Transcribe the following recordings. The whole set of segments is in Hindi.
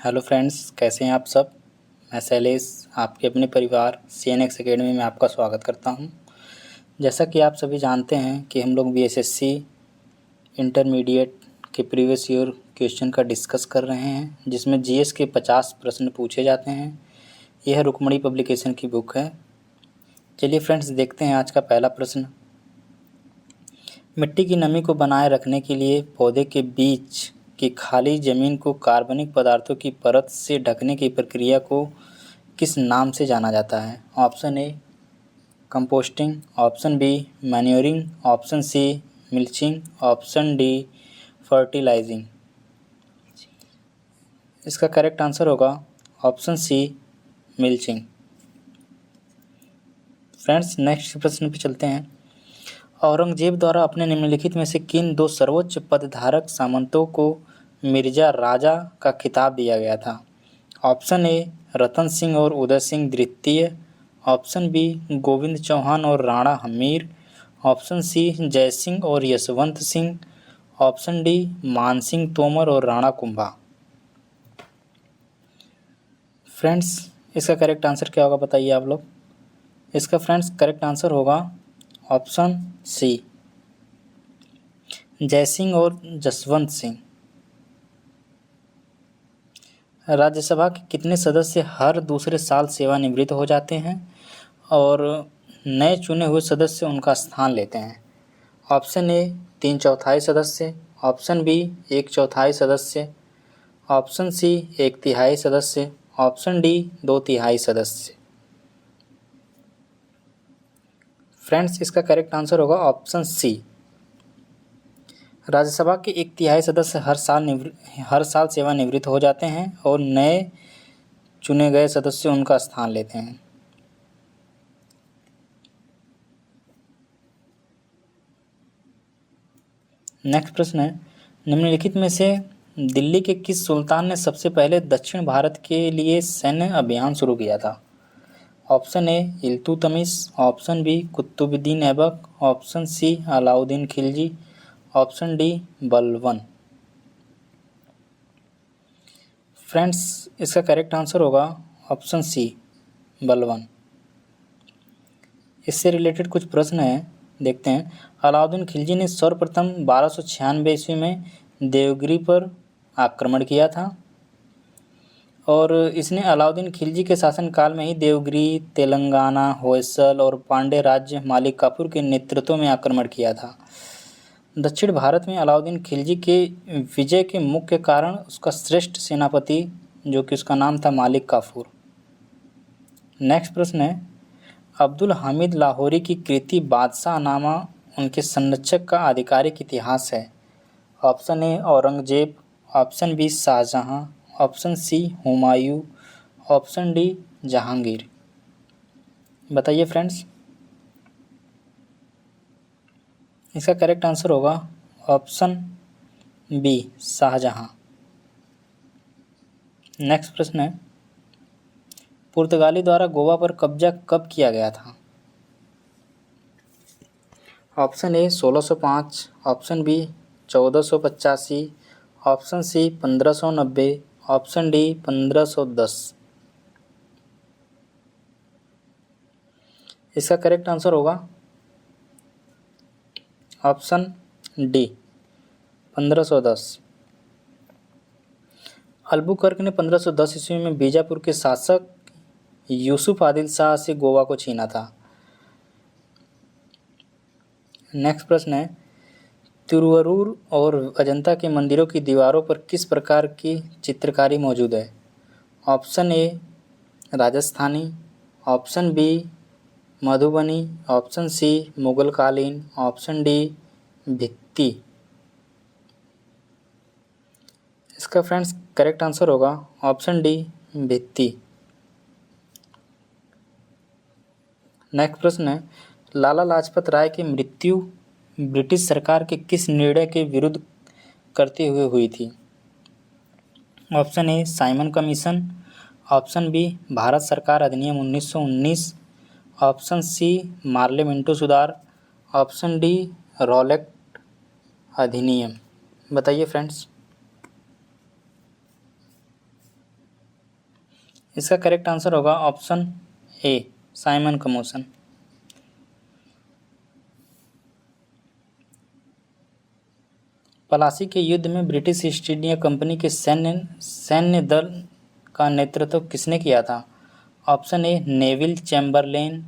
हेलो फ्रेंड्स, कैसे हैं आप सब। मैं शैलेश आपके अपने परिवार CNX एकेडमी में आपका स्वागत करता हूं। जैसा कि आप सभी जानते हैं कि हम लोग BSSC इंटरमीडिएट के प्रीवियस ईयर क्वेश्चन का डिस्कस कर रहे हैं, जिसमें GS के 50 प्रश्न पूछे जाते हैं। यह रुक्मणी पब्लिकेशन की बुक है। चलिए फ्रेंड्स, देखते हैं आज का पहला प्रश्न। मिट्टी की नमी को बनाए रखने के लिए पौधे के बीच की खाली जमीन को कार्बनिक पदार्थों की परत से ढकने की प्रक्रिया को किस नाम से जाना जाता है। Option A composting, option B manuring, option C mulching, option D fertilising. इसका करेक्ट आंसर होगा option C mulching. Friends, next प्रश्न पे चलते हैं। औरंगजेब द्वारा अपने निम्नलिखित में से किन दो सर्वोच्च पदधारक सामंतों को मिर्जा राजा का खिताब दिया गया था। ऑप्शन ए रतन सिंह और उदय सिंह द्वितीय, ऑप्शन बी गोविंद चौहान और राणा हमीर, ऑप्शन सी जय सिंह और यशवंत सिंह, ऑप्शन डी मान सिंह तोमर और राणा कुंभा। फ्रेंड्स, इसका करेक्ट आंसर क्या होगा बताइए आप लोग। इसका फ्रेंड्स करेक्ट आंसर होगा ऑप्शन सी जय सिंह और जसवंत सिंह। राज्यसभा के कितने सदस्य हर दूसरे साल सेवानिवृत्त हो जाते हैं और नए चुने हुए सदस्य उनका स्थान लेते हैं। ऑप्शन ए 3/4 सदस्य, ऑप्शन बी 1/4 सदस्य, ऑप्शन सी 1/3 सदस्य, ऑप्शन डी 2/3 सदस्य। फ्रेंड्स, इसका करेक्ट आंसर होगा ऑप्शन सी। राज्यसभा के 1/3 सदस्य हर साल सेवानिवृत्त हो जाते हैं और नए चुने गए सदस्य उनका स्थान लेते हैं। नेक्स्ट प्रश्न है, निम्नलिखित में से दिल्ली के किस सुल्तान ने सबसे पहले दक्षिण भारत के लिए सैन्य अभियान शुरू किया था। Option A Iltutmish, option B Qutubuddin Aibak, option C Alauddin Khilji, option D Balban. Friends, इसका करेक्ट आंसर होगा ऑप्शन सी बलबन। इससे रिलेटेड कुछ प्रश्न हैं, देखते हैं। अलाउद्दीन खिलजी ने सर्वप्रथम 1296 ईस्वी में देवगिरी पर आक्रमण किया था और इसने अलाउद्दीन खिलजी के शासनकाल में ही देवगिरी, तेलंगाना, होयसल और पांड्य राज्य मालिक काफूर के नेतृत्व में आक्रमण किया था। दक्षिण भारत में अलाउद्दीन खिलजी के विजय के मुख्य कारण उसका श्रेष्ठ सेनापति, जो कि उसका नाम था मालिक काफूर। नेक्स्ट प्रश्न है, अब्दुल हामिद लाहौरी की कृति बादशाहनामा उनके संरक्षक का आधिकारिक इतिहास है। Option A Aurangzeb, option B Shahjahan, option C Humayun, option D Jahangir. बताइए फ्रेंड्स। इसका करेक्ट आंसर होगा ऑप्शन बी शाहजहां। नेक्स्ट प्रश्न है, पुर्तगाली द्वारा गोवा पर कब्जा कब किया गया था। Option A 1605, option B 1485, option C 1590, option D 1510। इसका करेक्ट आंसर होगा ऑप्शन डी 1510। अल्बुकर्क ने 1510 ईस्वी में बीजापुर के शासक यूसुफ आदिल शाह से गोवा को छीना था। नेक्स्ट प्रश्न है, तिरुवरूर और अजंता के मंदिरों की दीवारों पर किस प्रकार की चित्रकारी मौजूद है। Option A Rajasthani, option B Madhubani, option C Mughal कालीन, ऑप्शन डी भित्ति। इसका फ्रेंड्स करेक्ट आंसर होगा ऑप्शन डी भित्ति। नेक्स्ट प्रश्न है, लाला लाजपत राय की मृत्यु ब्रिटिश सरकार के किस निर्णय के विरुद्ध करते हुए हुई थी। Option A Simon Commission, option B Bharat सरकार अधिनियम 1919, ऑप्शन सी मार्ले मिंटो सुधार, ऑप्शन डी रॉलेट अधिनियम। बताइए फ्रेंड्स। इसका करेक्ट आंसर होगा option A, Simon Commission. Plassey के युद्ध में ब्रिटिश ईस्ट इंडिया कंपनी के सैन्य दल का नेतृत्व किसने किया था? Option A, Neville Chamberlain,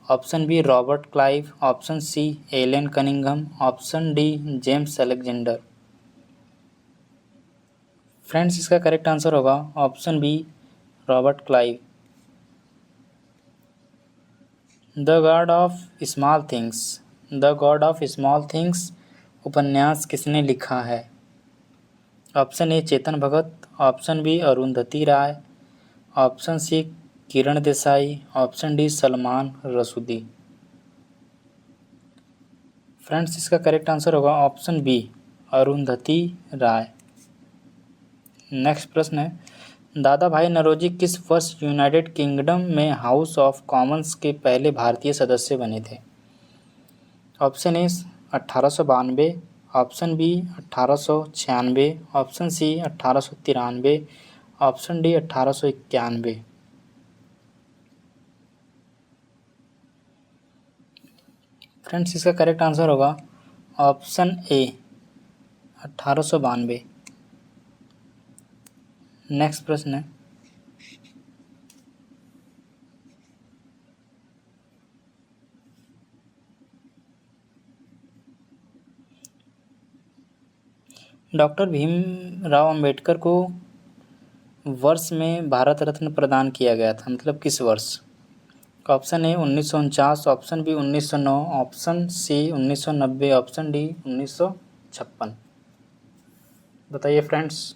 option B, Robert Clive, option C, Alan Cunningham, option D, James Alexander. Friends, इसका करेक्ट आंसर होगा option B, Robert Clive. The God of Small Things उपन्यास किसने लिखा है? Option A, Chetan Bhagat, option B, Arundhati Roy, option C, Kiran Desai, option D, Salman Rushdie. Friends, इसका करेक्ट आंसर होगा option B, Arundhati Roy. Next प्रश्न है, दादा भाई नौरोजी किस वर्ष यूनाइटेड किंगडम में हाउस ऑफ कॉमन्स के पहले भारतीय सदस्य बने थे? Option A, 1892, option B, 1896, option C, 1893, option D, 1891। Friends, इसका करेक्ट आंसर होगा ऑप्शन ए, 1892। नेक्स्ट प्रश्न है, डॉक्टर भीमराव अंबेडकर को वर्ष में भारत रत्न प्रदान किया गया था, मतलब किस वर्ष? Option A, 1949, option B, 1909, option C, 1990, option D, 1956। बताइए फ्रेंड्स।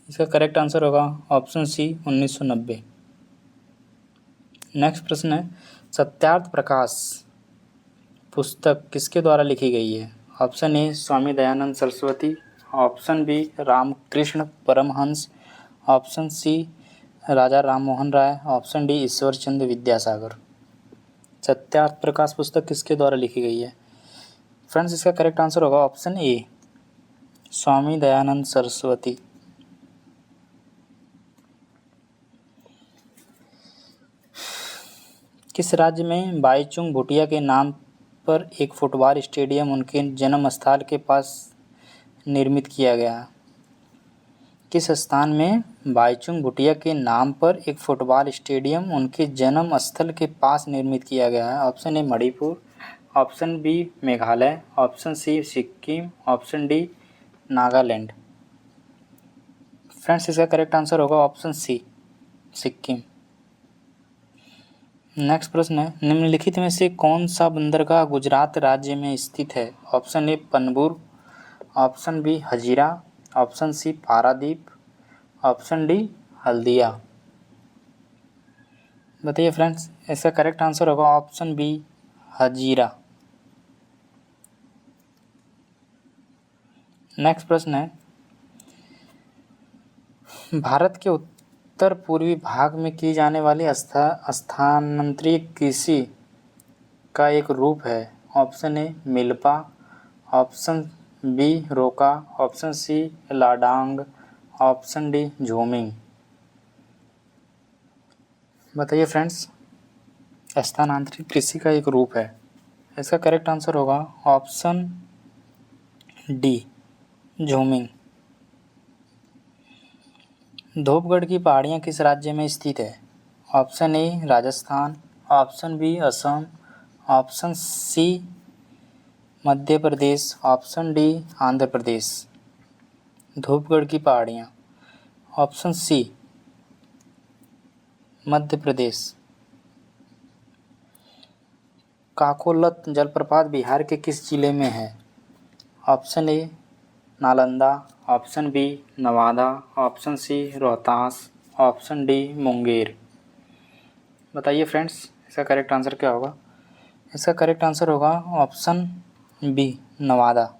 इसका करेक्ट आंसर होगा ऑप्शन सी, 1990। नेक्स्ट प्रश्न है, सत्यार्थ प्रकाश पुस्तक किसके द्वारा लिखी गई है? Option A, Swami Dayanand Saraswati, option B, Ramakrishna Paramahamsa, option C, Raja Ram Mohan Roy, option D, Ishwar Chandra Vidyasagar. Satyarth Prakash पुस्तक किसके द्वारा लिखी गई है? फ्रेंड्स, इसका करेक्ट आंसर होगा ऑप्शन ए, स्वामी दयानंद सरस्वती। किस राज्य में बाईचुंग भूटिया के नाम पर एक फुटबॉल स्टेडियम उनके जन्म स्थल के पास निर्मित किया गया? किस स्थान में बाईचुंग भूटिया के नाम पर एक फुटबॉल स्टेडियम उनके जन्म स्थल के पास निर्मित किया गया है? Option A, Manipur, option B, Meghalaya, option C, Sikkim, option D, Nagaland. Friends, इसका करेक्ट आंसर होगा ऑप्शन सी, सिक्किम। नेक्स्ट प्रश्न है, निम्नलिखित में से कौन सा बंदरगाह गुजरात राज्य में स्थित है? Option A, Panambur, option B, Hazira, option C, Paradip, option D, Haldia. बताइए फ्रेंड्स, इसका करेक्ट आंसर होगा ऑप्शन बी, हजीरा। नेक्स्ट प्रश्न है, भारत के उत्तर पूर्वी भाग में की जाने वाली स्थानांतरित कृषि का एक रूप है? Option A, milpa, option B, roca, option C, ladang, option D, jhuming. बताइए फ्रेंड्स, स्थानांतरित कृषि का एक रूप है। इसका करेक्ट आंसर होगा ऑप्शन डी, झूमिंग। धूपगढ़ की पहाड़ियाँ किस राज्य में स्थित है? Option A, Rajasthan, option B, Assam, option C, Madhya Pradesh, option D, Andhra Pradesh. Dhupgarh की पहाड़ियाँ, ऑप्शन सी, मध्य प्रदेश। काकोलत जलप्रपात बिहार के किस जिले में है? Option A, Nalanda, option B, Nawada, option C, Rohtas, option D, Munger. बताइए फ्रेंड्स, इसका करेक्ट आंसर क्या होगा? इसका करेक्ट आंसर होगा ऑप्शन बी, नवादा।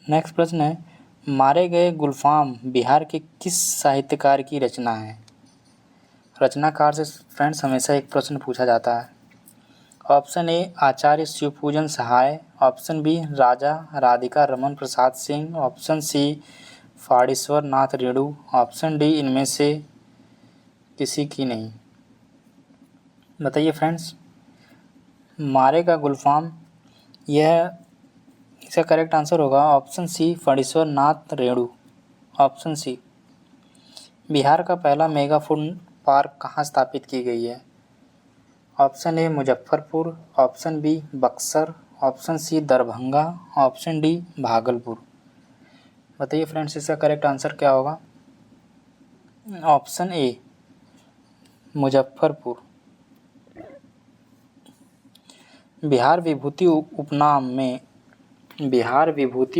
नेक्स्ट प्रश्न है, मारे गए गुलफाम बिहार के किस साहित्यकार की रचना है? रचनाकार से फ्रेंड्स हमेशा एक प्रश्न पूछा जाता है। Option A Acharya Shivpujan Sahay, option B Raja Radhika Raman Prasad Singh, option C Phanishwar Nath Renu, option D इनमें से किसी की नहीं। बताइए फ्रेंड्स। मारे का गुलफाम, यह इसका करेक्ट आंसर होगा option C Phanishwar Nath Renu. Option C. Bihar का पहला मेगा फूड पार्क कहाँ स्थापित की गई है? Option A Muzaffarpur, option B Buxar, option C Darbhanga, option D Bhagalpur. बताइए फ्रेंड्स इसका करेक्ट आंसर क्या होगा? Option A Muzaffarpur. बिहार विभूति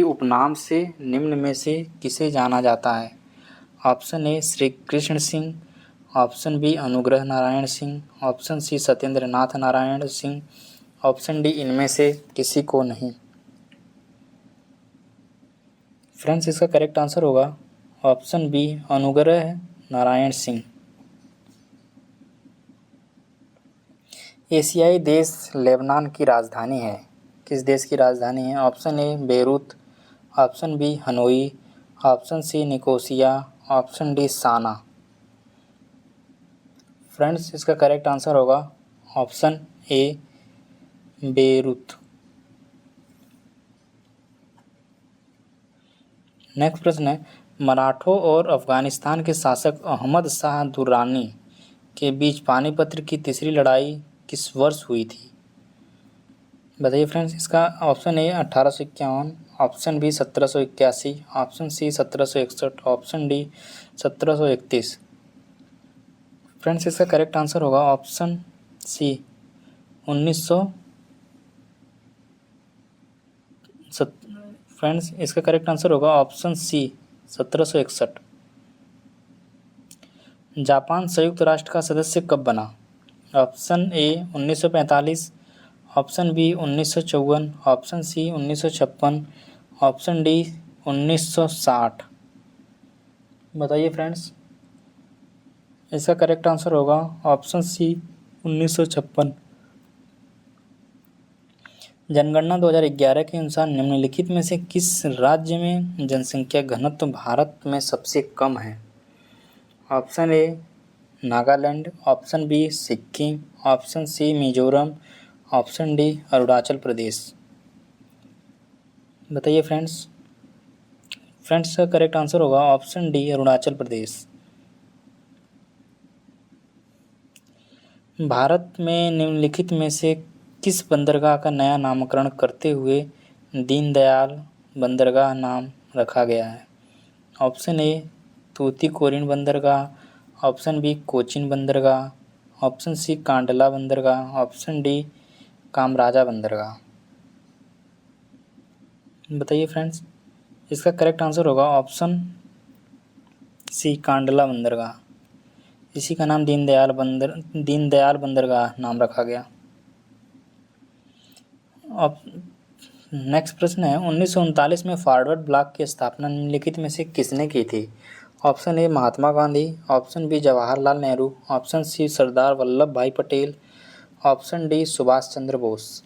उपनाम से निम्न में से किसे जाना जाता है? Option A Shri Krishna Singh, option B Anugrah Narayan Singh, option C Satyendra Nath Narayan Singh, option D इनमें से किसी को नहीं। फ्रेंड्स इसका करेक्ट आंसर होगा ऑप्शन बी अनुग्रह नारायण सिंह। एशियाई देश लेबनान की राजधानी है, किस देश की राजधानी है? Option A Beirut, option B Hanoi, option C Nicosia, option D Sanaa. Friends इसका करेक्ट आंसर होगा ऑप्शन ए बेरूत। नेक्स्ट प्रश्न है, मराठों और अफगानिस्तान के शासक अहमद शाह दुर्रानी के बीच पानीपत की तीसरी लड़ाई किस वर्ष हुई थी? बताइए फ्रेंड्स इसका option A 1851, option B 1781, option C 1761, option D 1731। Friends इसका करेक्ट आंसर होगा ऑप्शन सी 1900। फ्रेंड्स इसका करेक्ट आंसर होगा ऑप्शन सी 1761। जापान संयुक्त राष्ट्र का सदस्य कब बना? Option A 1945, option B 1954, option C 1956, option D 1960। बताइए फ्रेंड्स इसका करेक्ट आंसर होगा ऑप्शन सी 1956। जनगणना 2011 के अनुसार निम्नलिखित में से किस राज्य में जनसंख्या घनत्व भारत में सबसे कम है? Option A Nagaland, option B Sikkim, option C Mizoram, option D Arunachal Pradesh. बताइए फ्रेंड्स का करेक्ट आंसर होगा ऑप्शन डी अरुणाचल प्रदेश। भारत में निम्नलिखित में से किस बंदरगाह का नया नामकरण करते हुए दीनदयाल बंदरगाह नाम रखा गया है? ऑप्शन ए तूतीकोरिन बंदरगाह, ऑप्शन बी कोचिन बंदरगाह, ऑप्शन सी कांडला बंदरगाह, ऑप्शन डी कामराजा बंदरगाह। बताइए फ्रेंड्स इसका करेक्ट आंसर होगा ऑप्शन सी कांडला बंदरगाह। इसी का नाम दीनदयाल बंदरगाह नाम रखा गया। अब नेक्स्ट प्रश्न है, 1939 में फॉरवर्ड ब्लॉक की स्थापना निम्नलिखित में से किसने की थी? Option A Mahatma Gandhi, option B Jawaharlal Nehru, option C Sardar Vallabh Bhai Patel, option D Subhash Chandra Bose.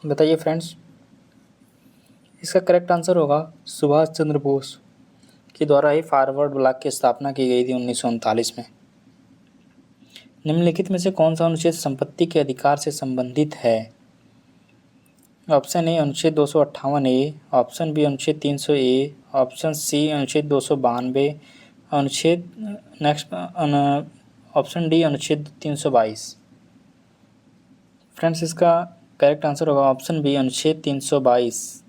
बताइए फ्रेंड्स इसका करेक्ट आंसर होगा सुभाष चंद्र बोस के द्वारा ही फॉरवर्ड ब्लॉक की स्थापना की गई थी 1939 में। निम्नलिखित में से कौन सा अनुच्छेद संपत्ति के अधिकार से संबंधित है? ऑप्शन ए अनुच्छेद 258 ए, ऑप्शन बी अनुच्छेद 300 ए, ऑप्शन सी अनुच्छेद 292, ऑप्शन डी अनुच्छेद 322। फ्रेंड्स इसका करेक्ट आंसर होगा ऑप्शन बी अनुच्छेद 322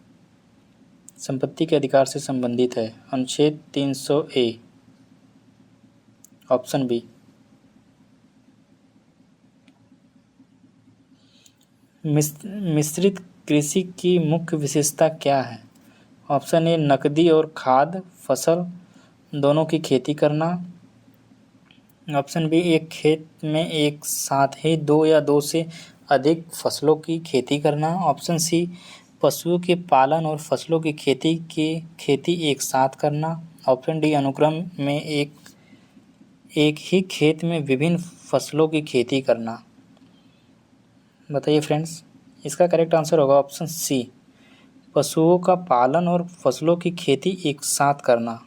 संपत्ति के अधिकार से संबंधित है। अनुच्छेद 300 ए, ऑप्शन बी। मिश्रित कृषि की मुख्य विशेषता क्या है? ऑप्शन ए नकदी और खाद्य फसल दोनों की खेती करना, ऑप्शन बी एक खेत में एक साथ ही दो या दो से अधिक फसलों की खेती करना, ऑप्शन सी पशुओं के पालन और फसलों की खेती एक साथ करना, ऑप्शन डी अनुक्रम में एक ही खेत में विभिन्न फसलों की खेती करना। बताइए फ्रेंड्स, इसका करेक्ट आंसर होगा ऑप्शन सी, पशुओं का पालन और फसलों की खेती एक साथ करना।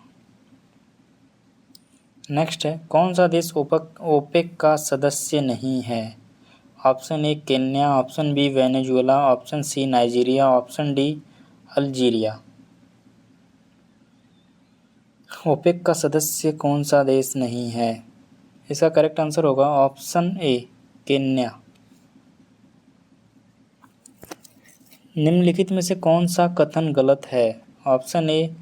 नेक्स्ट है, कौन सा देश ओपेक का सदस्य नहीं है? Option A Kenya, option B Venezuela, option C Nigeria, option D Algeria. OPEC का सदस्य कौन सा देश नहीं है? इसका करेक्ट आंसर होगा ऑप्शन ए केन्या। निम्नलिखित में से कौन सा कथन गलत है? ऑप्शन ए,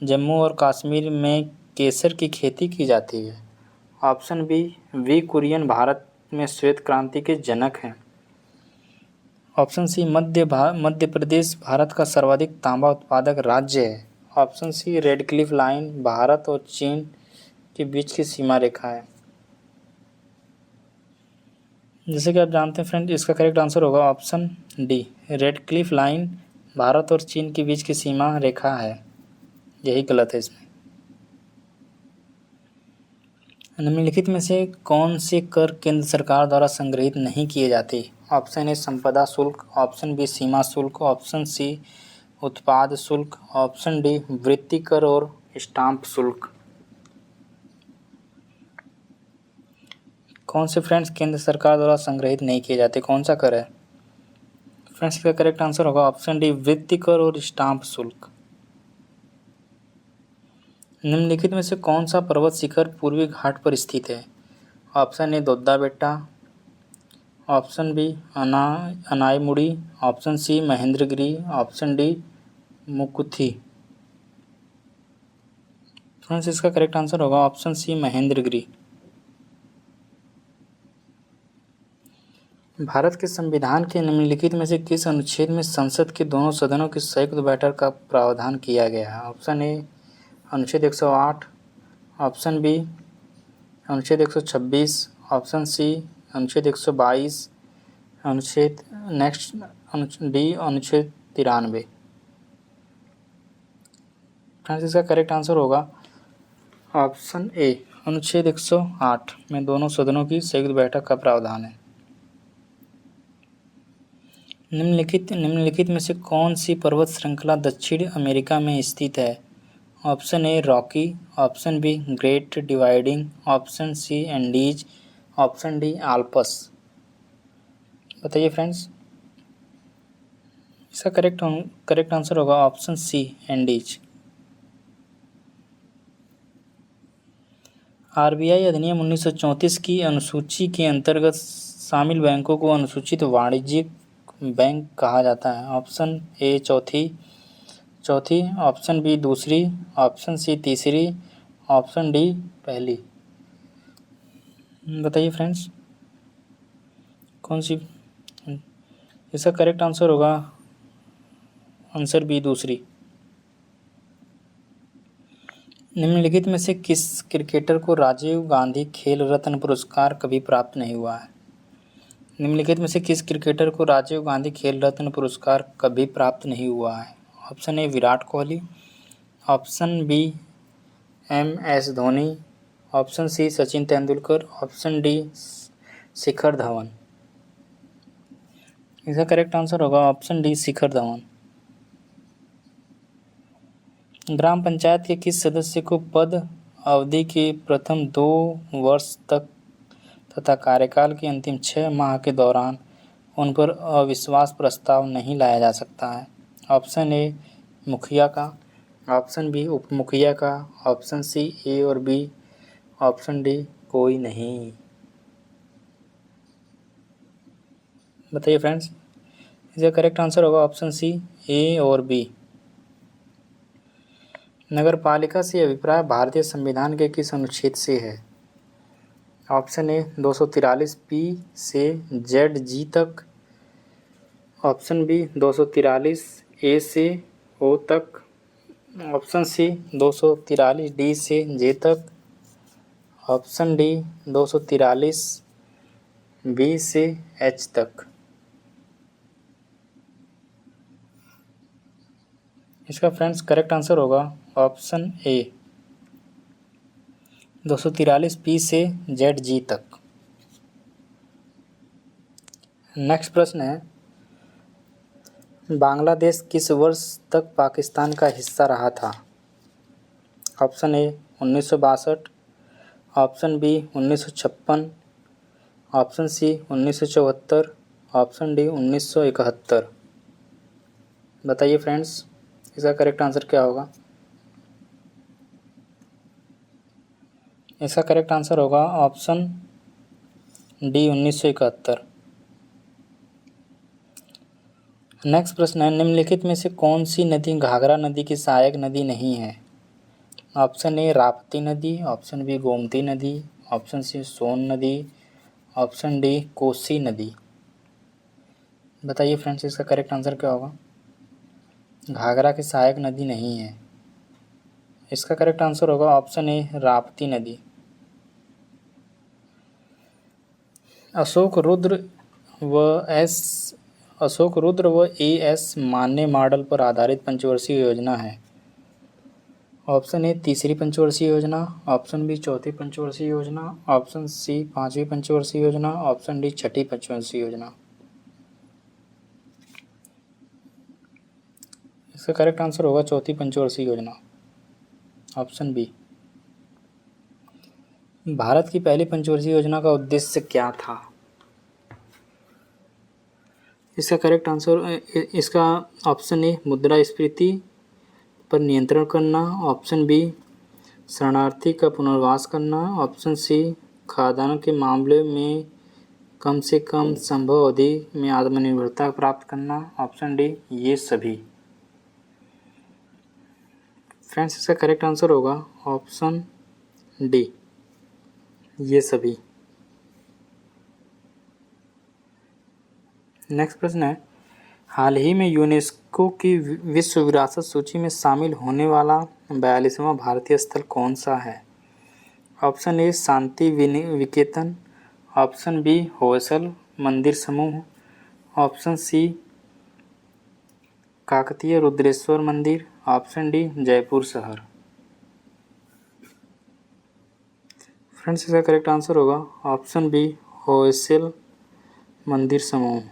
जम्मू और कश्मीर में केसर की खेती की जाती है। Option B, V Kurien Bharat में श्वेत क्रांति के जनक हैं। ऑप्शन सी, मध्य प्रदेश भारत का सर्वाधिक तांबा उत्पादक राज्य है। Option C, Radcliffe line Bharat और चीन के बीच की सीमा रेखा है। जैसे कि आप जानते हैं फ्रेंड, इसका करेक्ट आंसर होगा option D, red Cliff line Bharat और चीन के बीच की सीमा रेखा है। यही गलत है इसमें। निम्नलिखित में से कौन से कर केंद्र सरकार द्वारा संग्रहित नहीं किए जाते? ऑप्शन ए संपदा शुल्क, ऑप्शन बी सीमा शुल्क, ऑप्शन सी उत्पाद शुल्क, ऑप्शन डी वृत्ति कर और स्टाम्प शुल्क। कौन से फ्रेंड्स केंद्र सरकार द्वारा संग्रहित नहीं किए जाते? कौन सा कर है फ्रेंड्स? इसका करेक्ट आंसर होगा ऑप्शन डी वृत्ति कर और स्टाम्प शुल्क। निम्नलिखित में से कौन सा पर्वत शिखर पूर्वी घाट पर स्थित है? Option A Doddabetta, option B Anamudi, option C Mahendragiri, option D Mukurthi. Friends, इसका करेक्ट आंसर होगा ऑप्शन सी महेंद्रगिरी। भारत के संविधान के निम्नलिखित में से किस अनुच्छेद में संसद के दोनों सदनों की संयुक्त बैठक का प्रावधान किया गया है? ऑप्शन ए अनुच्छेद 108, ऑप्शन बी अनुच्छेद 126, ऑप्शन सी अनुच्छेद 122, अनुच्छेद डी अनुच्छेद 93। फ्रेंड्स, इसका करेक्ट आंसर होगा ऑप्शन ए अनुच्छेद 108 में दोनों सदनों की संयुक्त बैठक का प्रावधान है। निम्नलिखित में से कौन सी पर्वत श्रृंखला दक्षिण अमेरिका में स्थित है? Option A Rocky, option B Great Dividing, option C Andes, option D Alps. बताइए फ्रेंड्स, इसका करेक्ट आंसर होगा ऑप्शन सी एंडीज। आरबीआई अधिनियम 1934 की अनुसूची के अंतर्गत शामिल बैंकों को अनुसूचित वाणिज्यिक बैंक कहा जाता है। ऑप्शन ए चौथी, ऑप्शन बी दूसरी, ऑप्शन सी तीसरी, ऑप्शन डी पहली। बताइए फ्रेंड्स, कौन सी? इसका करेक्ट आंसर होगा आंसर बी दूसरी। निम्नलिखित में से किस क्रिकेटर को राजीव गांधी खेल रत्न पुरस्कार कभी प्राप्त नहीं हुआ है? निम्नलिखित में से किस क्रिकेटर को राजीव गांधी खेल रत्न पुरस्कार कभी प्राप्त नहीं हुआ है? Option A Virat Kohli, option B MS Dhoni, option C Sachin Tendulkar, option D Shikhar Dhawan. इसका करेक्ट आंसर होगा ऑप्शन डी शिखर धवन। ग्राम पंचायत के किस सदस्य को पद अवधि के प्रथम 2 वर्ष तक तथा कार्यकाल के अंतिम 6 माह के दौरान उन पर अविश्वास प्रस्ताव नहीं लाया जा सकता है? ऑप्शन ए मुखिया का, ऑप्शन बी उप मुखिया का, ऑप्शन सी ए और बी, ऑप्शन डी कोई नहीं। बताइए फ्रेंड्स, इसका करेक्ट आंसर होगा ऑप्शन सी ए और बी। नगरपालिका से अभिप्राय भारतीय संविधान के किस अनुच्छेद से है? ऑप्शन ए 243 पी से ZG तक, ऑप्शन बी 243 ए से ओ तक, ऑप्शन सी 243 डी से जे तक, ऑप्शन डी 243 बी से एच तक। इसका फ्रेंड्स करेक्ट आंसर होगा ऑप्शन ए 243 पी से ZG तक। नेक्स्ट प्रश्न है, बांग्लादेश किस वर्ष तक पाकिस्तान का हिस्सा रहा था? Option A 1962, option B 1956, option C 1974, option D 1971। बताइए फ्रेंड्स, इसका करेक्ट आंसर क्या होगा? इसका करेक्ट आंसर होगा ऑप्शन डी 1971। नेक्स्ट प्रश्न है, निम्नलिखित में से कौन सी नदी घाघरा नदी की सहायक नदी नहीं है? ऑप्शन ए राप्ती नदी, ऑप्शन बी गोमती नदी, ऑप्शन सी सोन नदी, ऑप्शन डी कोसी नदी। बताइए फ्रेंड्स, इसका करेक्ट आंसर क्या होगा? घाघरा की सहायक नदी नहीं है। इसका करेक्ट आंसर होगा ऑप्शन ए राप्ती नदी। अशोक रुद्र व ए.एस. मान्य मॉडल पर आधारित पंचवर्षीय योजना है। ऑप्शन ए तीसरी पंचवर्षीय योजना, ऑप्शन बी चौथी पंचवर्षीय योजना, ऑप्शन सी पांचवी पंचवर्षीय योजना, ऑप्शन डी छठी पंचवर्षीय योजना। इसका करेक्ट आंसर होगा चौथी पंचवर्षीय योजना, ऑप्शन बी। भारत की पहली पंचवर्षीय योजना का उद्देश्य क्या था? इसका करेक्ट आंसर, इसका ऑप्शन ए मुद्रास्फीति पर नियंत्रण करना, ऑप्शन बी शरणार्थी का पुनर्वास करना, ऑप्शन सी खाद्यान्न के मामले में कम से कम संभव अवधि में आत्मनिर्भरता प्राप्त करना, ऑप्शन डी ये सभी। फ्रेंड्स, इसका करेक्ट आंसर होगा ऑप्शन डी ये सभी। नेक्स्ट प्रश्न है, हाल ही में यूनेस्को की विश्व विरासत सूची में शामिल होने वाला 42वां भारतीय स्थल कौन सा है? Option A Shantiniketan, option B Hoysala मंदिर समूह, ऑप्शन सी काकतीय रुद्रेश्वर मंदिर, ऑप्शन डी जयपुर शहर। फ्रेंड्स, इसका करेक्ट आंसर होगा ऑप्शन बी होयसल मंदिर समूह।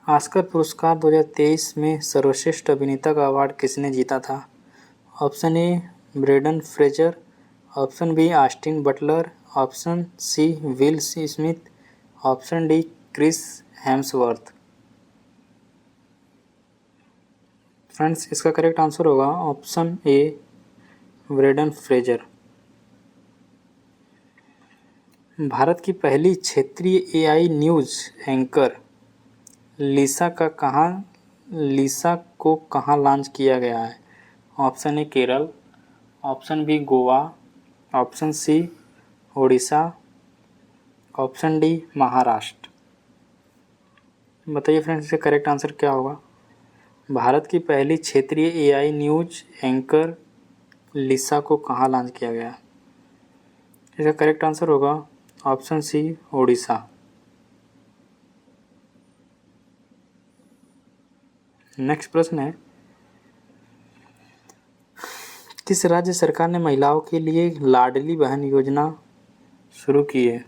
ऑस्कर पुरस्कार 2023 में सर्वश्रेष्ठ अभिनेता का अवार्ड किसने जीता था? Option A Brendan Fraser, option B Austin Butler, option C Will Smith, option D Chris Hemsworth. Friends, इसका करेक्ट आंसर होगा option A Brendan Fraser. Bharat की पहली क्षेत्रीय एआई न्यूज़ एंकर लिसा को कहाँ लॉन्च किया गया है? Option A Kerala, option B Goa, option C Odisha, option D Maharashtra. बताइए फ्रेंड्स, इसका करेक्ट आंसर क्या होगा? भारत की पहली क्षेत्रीय एआई न्यूज़ एंकर लिसा को कहाँ लॉन्च किया गया? इसका करेक्ट आंसर होगा ऑप्शन सी ओडिशा। नेक्स्ट प्रश्न है, किस राज्य सरकार ने महिलाओं के लिए लाडली बहन योजना शुरू की है?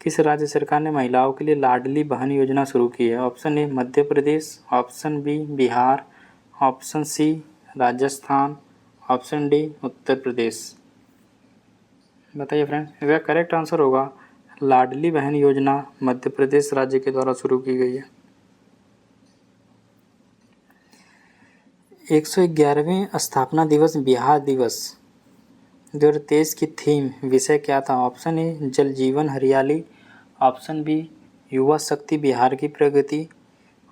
किस राज्य सरकार ने महिलाओं के लिए लाडली बहन योजना शुरू की है? Option A Madhya Pradesh, option B Bihar, option C Rajasthan, option D Uttar Pradesh. बताइए फ्रेंड्स, इसका करेक्ट आंसर होगा लाडली बहन योजना मध्य प्रदेश राज्य के द्वारा शुरू की गई है। 111वें स्थापना दिवस बिहार दिवस 2023 की थीम विषय क्या था? ऑप्शन ए जल जीवन हरियाली, ऑप्शन बी युवा शक्ति बिहार की प्रगति,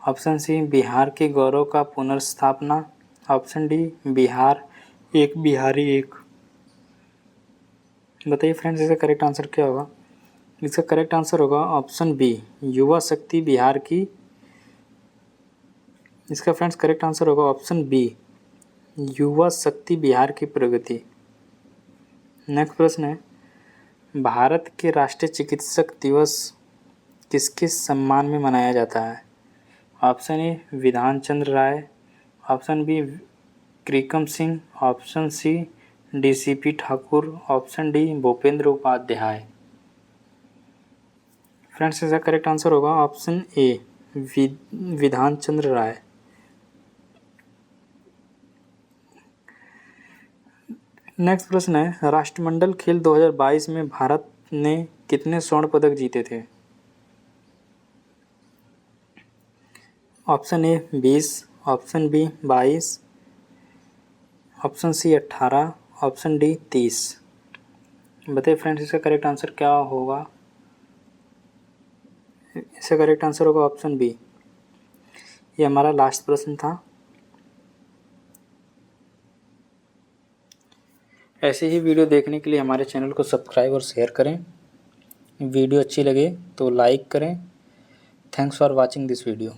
ऑप्शन सी बिहार के गौरव का पुनर्स्थापना, ऑप्शन डी बिहार एक बिहारी एक। बताइए फ्रेंड्स, इसका करेक्ट आंसर क्या होगा? इसका करेक्ट आंसर होगा ऑप्शन बी युवा शक्ति बिहार की। इसका फ्रेंड्स करेक्ट आंसर होगा ऑप्शन बी युवा शक्ति बिहार की प्रगति। नेक्स्ट प्रश्न है, भारत के राष्ट्रीय चिकित्सक दिवस किसके सम्मान में मनाया जाता है? Option A Bidhan Chandra Roy, option B क्रिकम Singh, option C DCP Thakur, option D Bhupendra Upadhyay. Friends इसका करेक्ट आंसर होगा option A, Bidhan Chandra Rai. Next प्रश्न है, राष्ट्रमंडल खेल 2022 में भारत ने कितने स्वर्ण पदक जीते थे? Option A 20, option B 22, option C 18, option D 30। बताइए फ्रेंड्स इसका करेक्ट आंसर क्या होगा? इसका करेक्ट आंसर होगा ऑप्शन बी। ये हमारा लास्ट प्रश्न था। ऐसे ही वीडियो देखने के लिए हमारे चैनल को सब्सक्राइब और शेयर करें। वीडियो अच्छी लगे तो लाइक करें। Thanks for watching this video.